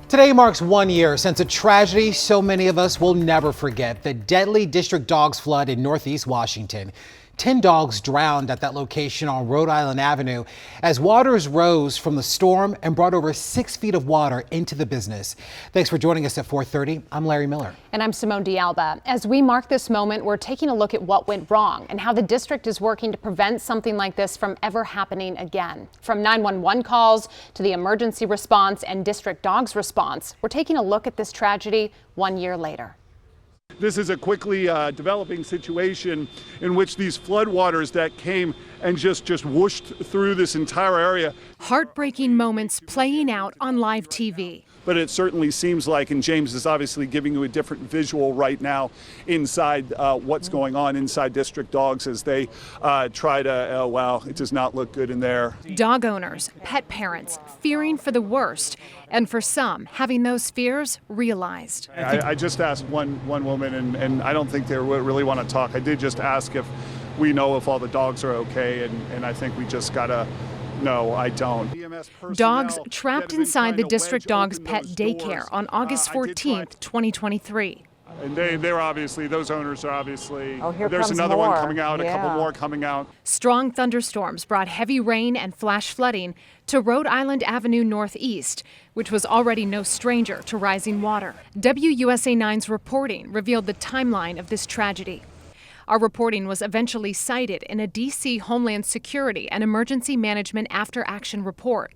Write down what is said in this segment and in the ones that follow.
Today marks 1 year since a tragedy so many of us will never forget, the deadly District Dogs flood in Northeast Washington. 10 dogs drowned at that location on Rhode Island Avenue as waters rose from the storm and brought over 6 feet of water into the business. Thanks for joining us at 4:30. I'm Larry Miller. And I'm Simone D'Alba. As we mark this moment, we're taking a look at what went wrong and how the district is working to prevent something like this from ever happening again. From 911 calls to the emergency response and District Dogs response, we're taking a look at this tragedy 1 year later. This is a quickly developing situation in which these floodwaters that came and just whooshed through this entire area. Heartbreaking moments playing out on live TV. But it certainly seems like, and James is obviously giving you a different visual right now inside what's going on inside District Dogs as they try to, oh wow, it does not look good in there. Dog owners, pet parents, fearing for the worst, and for some, having those fears realized. I just asked one woman, and I don't think they really want to talk. I did just ask if we know if all the dogs are okay, and I think we just gotta. No, I don't. Dogs trapped inside the District Dogs Pet Daycare on August 14th, 2023. And they're obviously, those owners are obviously, there's another more. one coming out, a couple more coming out. Strong thunderstorms brought heavy rain and flash flooding to Rhode Island Avenue Northeast, which was already no stranger to rising water. WUSA 9's reporting revealed the timeline of this tragedy. Our reporting was eventually cited in a D.C. Homeland Security and Emergency Management After Action report.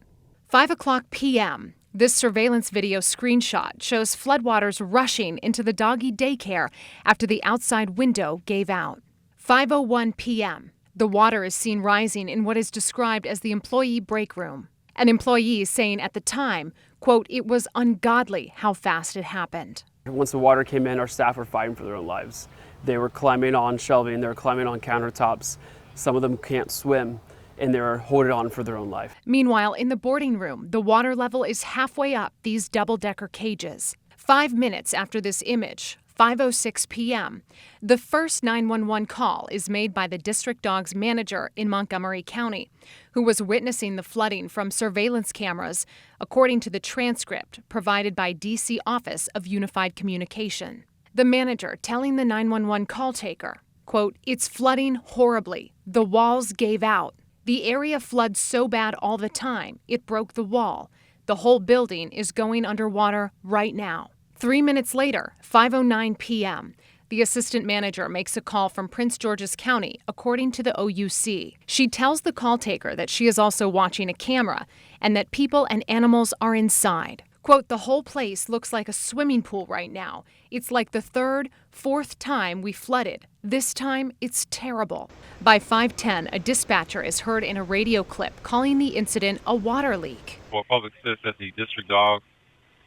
5 o'clock p.m. This surveillance video screenshot shows floodwaters rushing into the doggy daycare after the outside window gave out. 5:01 p.m. The water is seen rising in what is described as the employee break room. An employee saying at the time, quote, "It was ungodly how fast it happened." Once the water came in, our staff were fighting for their own lives. They were climbing on shelving, they were climbing on countertops. Some of them can't swim, and they're holding on for their own life. Meanwhile, in the boarding room, the water level is halfway up these double-decker cages. 5 minutes after this image, 5:06 p.m., the first 911 call is made by the District Dogs manager in Montgomery County, who was witnessing the flooding from surveillance cameras, according to the transcript provided by D.C. Office of Unified Communication. The manager telling the 911 call taker, quote, "It's flooding horribly. The walls gave out. The area floods so bad all the time, it broke the wall. The whole building is going underwater right now." 3 minutes later, 5:09 p.m., the assistant manager makes a call from Prince George's County, according to the OUC. She tells the call taker that she is also watching a camera and that people and animals are inside. Quote, "The whole place looks like a swimming pool right now. It's like the third, fourth time we flooded. This time, it's terrible." By 5:10, a dispatcher is heard in a radio clip calling the incident a water leak. For public assist at the District Dogs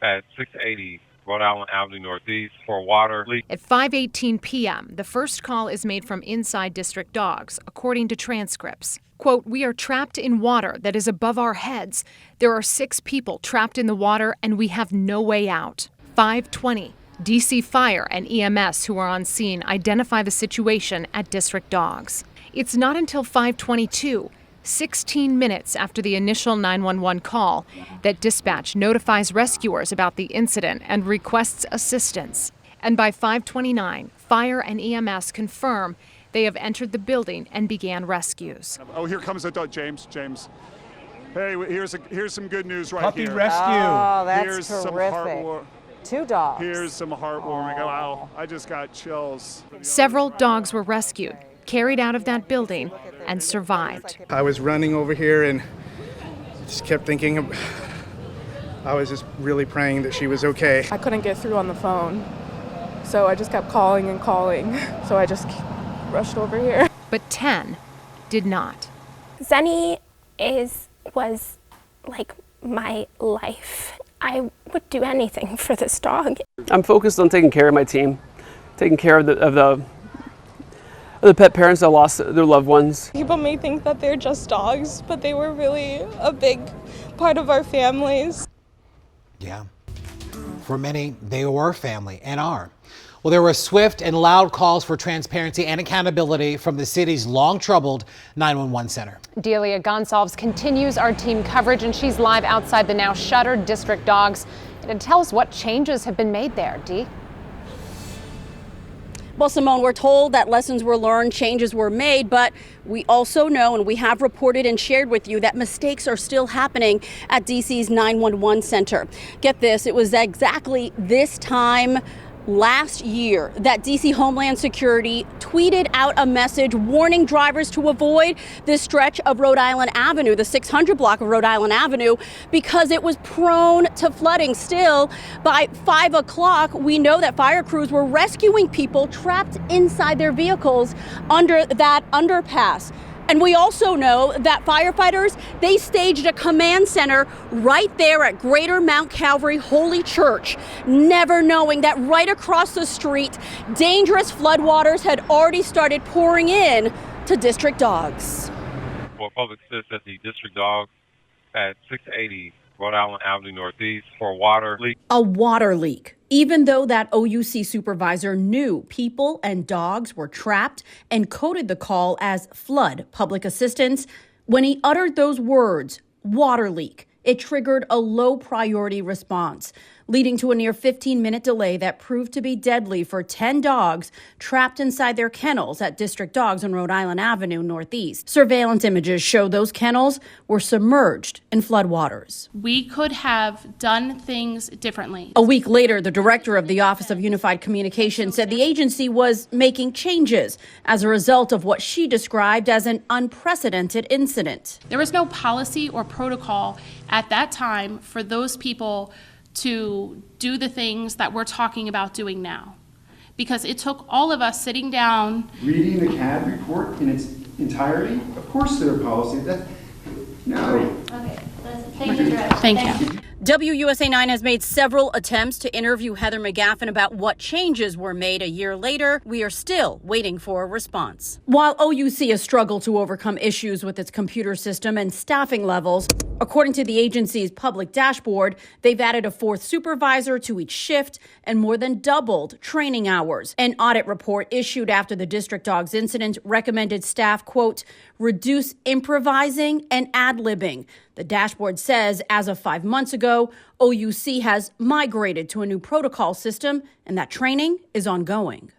at 680 Rhode Island Avenue Northeast for a water leak. At 5:18 p.m., the first call is made from inside District Dogs, according to transcripts. Quote, "We are trapped in water that is above our heads. There are 6 people trapped in the water and we have no way out." 5:20, DC Fire and EMS who are on scene identify the situation at District Dogs. It's not until 5:22, 16 minutes after the initial 911 call, that dispatch notifies rescuers about the incident and requests assistance. And by 5:29, fire and EMS confirm they have entered the building and began rescues. Oh, here comes a dog, James. Hey, here's some good news right Puppy here. rescue. Oh, that's Here's terrific. 2 dogs. Here's some heartwarming. Wow, I just got chills. Several dogs were rescued, carried out of that building, and survived. I was running over here and just kept thinking, I was just really praying that she was okay. I couldn't get through on the phone, so I just kept calling and calling. So I just rushed over here. But 10 did not. Zenny was like my life. I would do anything for this dog. I'm focused on taking care of my team, taking care of the pet parents that lost their loved ones. People may think that they're just dogs, but they were really a big part of our families. Yeah. For many, they were family and are. Well, there were swift and loud calls for transparency and accountability from the city's long-troubled 911 center. Delia Gonsalves continues our team coverage, and she's live outside the now shuttered District Dogs. And tell us what changes have been made there, Dee. Well, Simone, we're told that lessons were learned, changes were made, but we also know, and we have reported and shared with you, that mistakes are still happening at DC's 911 center. Get this, it was exactly this time last year that DC Homeland Security tweeted out a message warning drivers to avoid this stretch of Rhode Island Avenue, the 600 block of Rhode Island Avenue, because it was prone to flooding. Still, by 5 o'clock, we know that fire crews were rescuing people trapped inside their vehicles under that underpass. And we also know that firefighters, they staged a command center right there at Greater Mount Calvary Holy Church, never knowing that right across the street, dangerous floodwaters had already started pouring in to District Dogs. Well, public sits at the District Dogs at 680 Rhode Island Avenue Northeast for a water leak. A water leak, even though that OUC supervisor knew people and dogs were trapped and coded the call as flood public assistance. When he uttered those words, water leak, it triggered a low priority response, leading to a near 15-minute delay that proved to be deadly for 10 dogs trapped inside their kennels at District Dogs on Rhode Island Avenue Northeast. Surveillance images show those kennels were submerged in floodwaters. We could have done things differently. A week later, the director of the Office of Unified Communication said the agency was making changes as a result of what she described as an unprecedented incident. There was no policy or protocol at that time for those people to do the things that we're talking about doing now. Because it took all of us sitting down. Reading the CAD report in its entirety, of course there are policies. No. Okay, thank you. WUSA 9 has made several attempts to interview Heather McGaffin about what changes were made a year later. We are still waiting for a response. While OUC has struggled to overcome issues with its computer system and staffing levels, according to the agency's public dashboard, they've added a 4th supervisor to each shift and more than doubled training hours. An audit report issued after the District Dogs incident recommended staff, quote, reduce improvising and ad-libbing. The dashboard says as of 5 months ago, OUC has migrated to a new protocol system and that training is ongoing.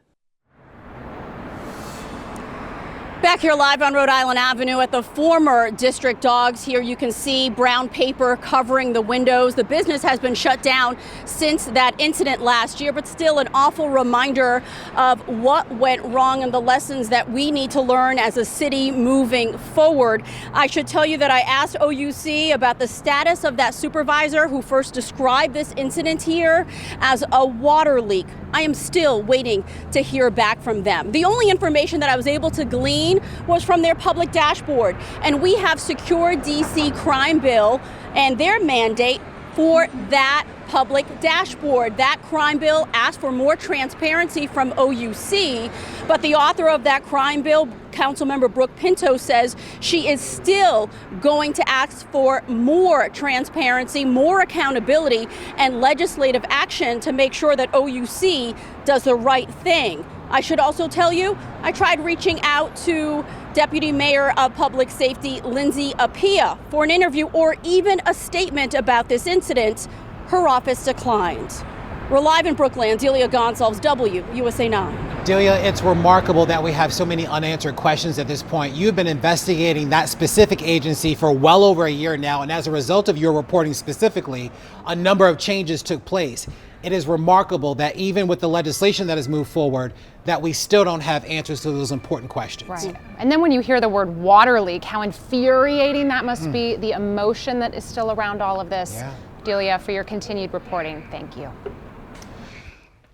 Back here live on Rhode Island Avenue at the former District Dogs. Here you can see brown paper covering the windows. The business has been shut down since that incident last year, but still an awful reminder of what went wrong and the lessons that we need to learn as a city moving forward. I should tell you that I asked OUC about the status of that supervisor who first described this incident here as a water leak. I am still waiting to hear back from them. The only information that I was able to glean was from their public dashboard. And we have secured DC crime bill and their mandate for that public dashboard. That crime bill asked for more transparency from OUC, but the author of that crime bill, Councilmember Brooke Pinto, says she is still going to ask for more transparency, more accountability, and legislative action to make sure that OUC does the right thing. I should also tell you, I tried reaching out to Deputy Mayor of Public Safety, Lindsay Appiah, for an interview or even a statement about this incident. Her office declined. We're live in Brookland. Delia Gonsalves, WUSA 9. Delia, it's remarkable that we have so many unanswered questions at this point. You've been investigating that specific agency for well over a year now, and as a result of your reporting specifically, a number of changes took place. It is remarkable that even with the legislation that has moved forward, that we still don't have answers to those important questions. Right. And then when you hear the word water leak, how infuriating that must be, the emotion that is still around all of this. Yeah. Delia, for your continued reporting, thank you.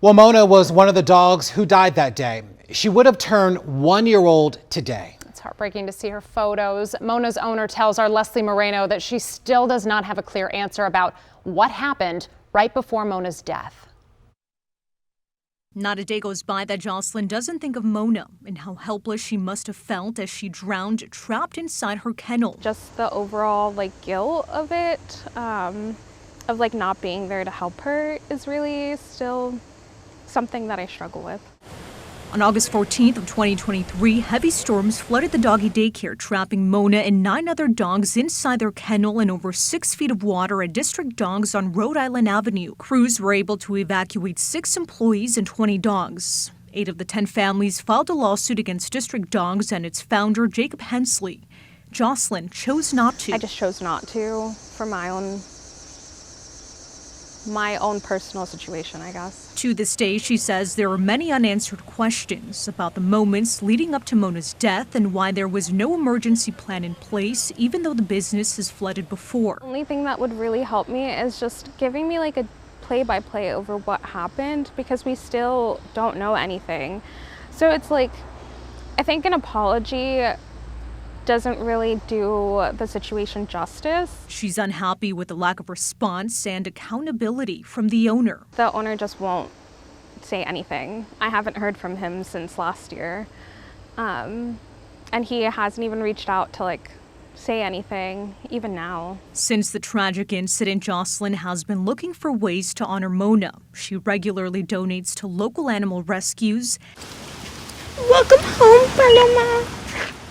Well, Mona was one of the dogs who died that day. She would have turned 1-year-old today. It's heartbreaking to see her photos. Mona's owner tells our Leslie Moreno that she still does not have a clear answer about what happened right before Mona's death. Not a day goes by that Jocelyn doesn't think of Mona and how helpless she must have felt as she drowned trapped inside her kennel. Just the overall guilt of it, of not being there to help her is really still something that I struggle with. On August 14th of 2023, heavy storms flooded the doggy daycare, trapping Mona and 9 other dogs inside their kennel in over 6 feet of water at District Dogs on Rhode Island Avenue. Crews were able to evacuate 6 employees and 20 dogs. 8 of the 10 families filed a lawsuit against District Dogs and its founder, Jacob Hensley. Jocelyn chose not to. I just chose not to for my own personal situation, I guess. To this day, she says there are many unanswered questions about the moments leading up to Mona's death and why there was no emergency plan in place, even though the business has flooded before. The only thing that would really help me is just giving me like a play-by-play over what happened, because we still don't know anything. So it's like, I think an apology doesn't really do the situation justice. She's unhappy with the lack of response and accountability from the owner. The owner just won't say anything. I haven't heard from him since last year. And he hasn't even reached out to say anything, even now. Since the tragic incident, Jocelyn has been looking for ways to honor Mona. She regularly donates to local animal rescues. Welcome home, Paloma.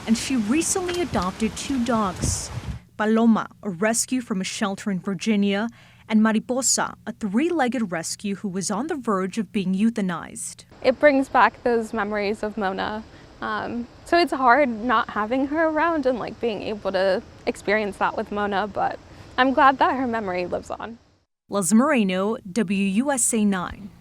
And she recently adopted 2 dogs. Paloma, a rescue from a shelter in Virginia, and Mariposa, a 3-legged rescue who was on the verge of being euthanized. It brings back those memories of Mona. So it's hard not having her around and being able to experience that with Mona, but I'm glad that her memory lives on. Liz Moreno, WUSA 9.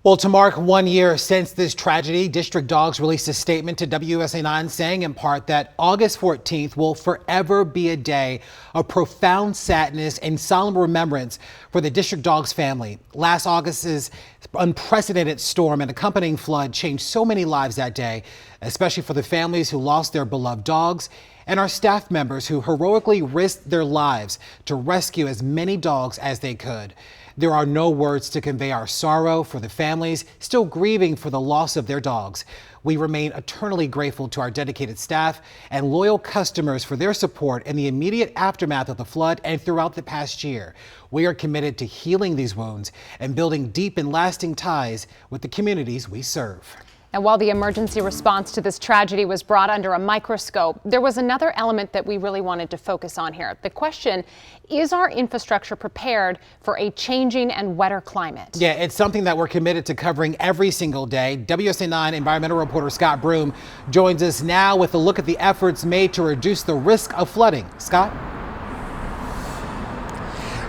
Well, to mark 1 year since this tragedy, District Dogs released a statement to WUSA 9 saying in part that August 14th will forever be a day of profound sadness and solemn remembrance for the District Dogs family. Last August's unprecedented storm and accompanying flood changed so many lives that day, especially for the families who lost their beloved dogs and our staff members who heroically risked their lives to rescue as many dogs as they could. There are no words to convey our sorrow for the families still grieving for the loss of their dogs. We remain eternally grateful to our dedicated staff and loyal customers for their support in the immediate aftermath of the flood and throughout the past year. We are committed to healing these wounds and building deep and lasting ties with the communities we serve. And while the emergency response to this tragedy was brought under a microscope, there was another element that we really wanted to focus on here. The question, is our infrastructure prepared for a changing and wetter climate? Yeah, it's something that we're committed to covering every single day. WUSA 9 environmental reporter Scott Broom joins us now with a look at the efforts made to reduce the risk of flooding. Scott?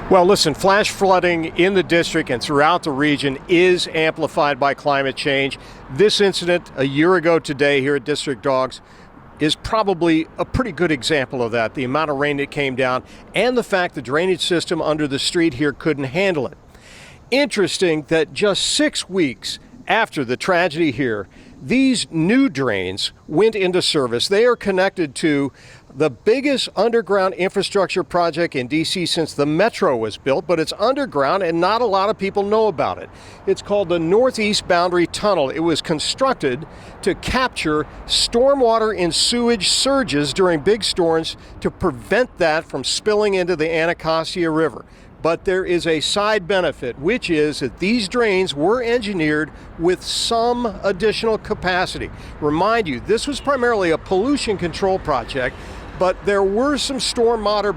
Well, listen, flash flooding in the district and throughout the region is amplified by climate change. This incident a year ago today here at District Dogs is probably a pretty good example of that. The amount of rain that came down and the fact the drainage system under the street here couldn't handle it. Interesting that just 6 weeks after the tragedy here, these new drains went into service. They are connected to the biggest underground infrastructure project in D.C. since the Metro was built, but it's underground and not a lot of people know about it. It's called the Northeast Boundary Tunnel. It was constructed to capture stormwater in sewage surges during big storms to prevent that from spilling into the Anacostia River. But there is a side benefit, which is that these drains were engineered with some additional capacity. Remind you, this was primarily a pollution control project, but there were some stormwater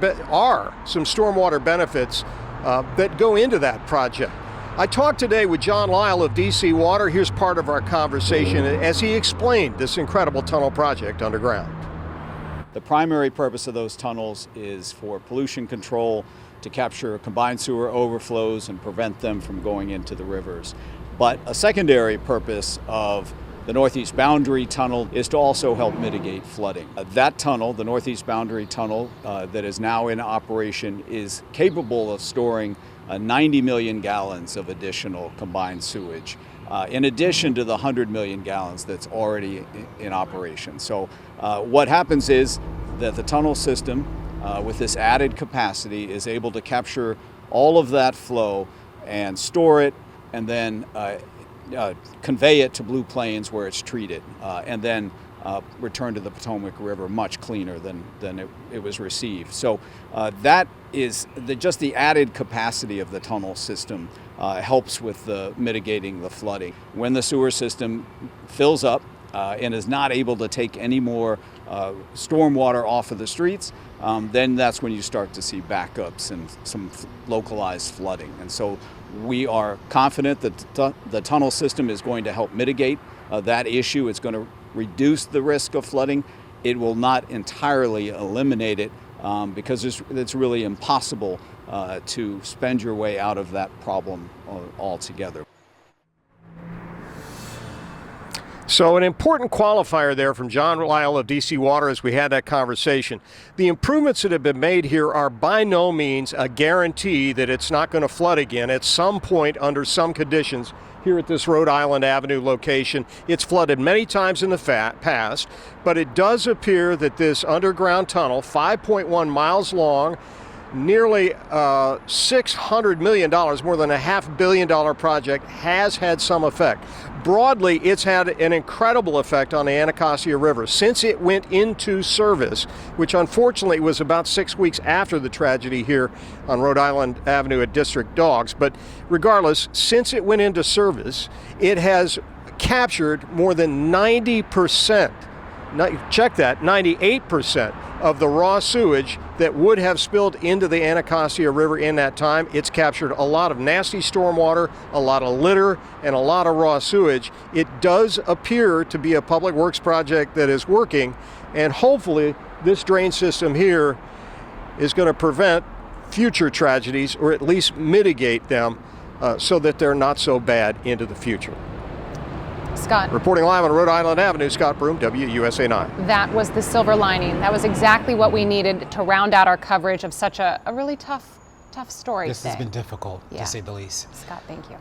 benefits that go into that project. I talked today with John Lyle of DC Water. Here's part of our conversation as he explained this incredible tunnel project underground. The primary purpose of those tunnels is for pollution control, to capture combined sewer overflows and prevent them from going into the rivers. But a secondary purpose of the Northeast Boundary Tunnel is to also help mitigate flooding. That tunnel, the Northeast Boundary Tunnel that is now in operation, is capable of storing 90 million gallons of additional combined sewage, in addition to the 100 million gallons that's already in operation. So what happens is that the tunnel system, with this added capacity, is able to capture all of that flow and store it and then convey it to Blue Plains where it's treated and then return to the Potomac River much cleaner than it was received. So that is just the added capacity of the tunnel system helps with mitigating the flooding. When the sewer system fills up and is not able to take any more stormwater off of the streets, then that's when you start to see backups and some localized flooding. And so we are confident that the tunnel system is going to help mitigate that issue. It's going to reduce the risk of flooding. It will not entirely eliminate it because it's really impossible to spend your way out of that problem altogether. So an important qualifier there from John Lyle of DC Water as we had that conversation. The improvements that have been made here are by no means a guarantee that it's not going to flood again at some point under some conditions here at this Rhode Island Avenue location. It's flooded many times in the past, but it does appear that this underground tunnel, 5.1 miles long, nearly $600 million, more than a $500 million project, has had some effect. Broadly, it's had an incredible effect on the Anacostia River since it went into service, which unfortunately was about 6 weeks after the tragedy here on Rhode Island Avenue at District Dogs. But regardless, since it went into service, it has captured more than 90%, check that, 98% of the raw sewage that would have spilled into the Anacostia River in that time. It's captured a lot of nasty stormwater, a lot of litter, and a lot of raw sewage. It does appear to be a public works project that is working, and hopefully this drain system here is going to prevent future tragedies, or at least mitigate them so that they're not so bad into the future. Scott. Reporting live on Rhode Island Avenue, Scott Broom, WUSA 9. That was the silver lining. That was exactly what we needed to round out our coverage of such a really tough story This today. has been difficult, to say the least. Scott, thank you.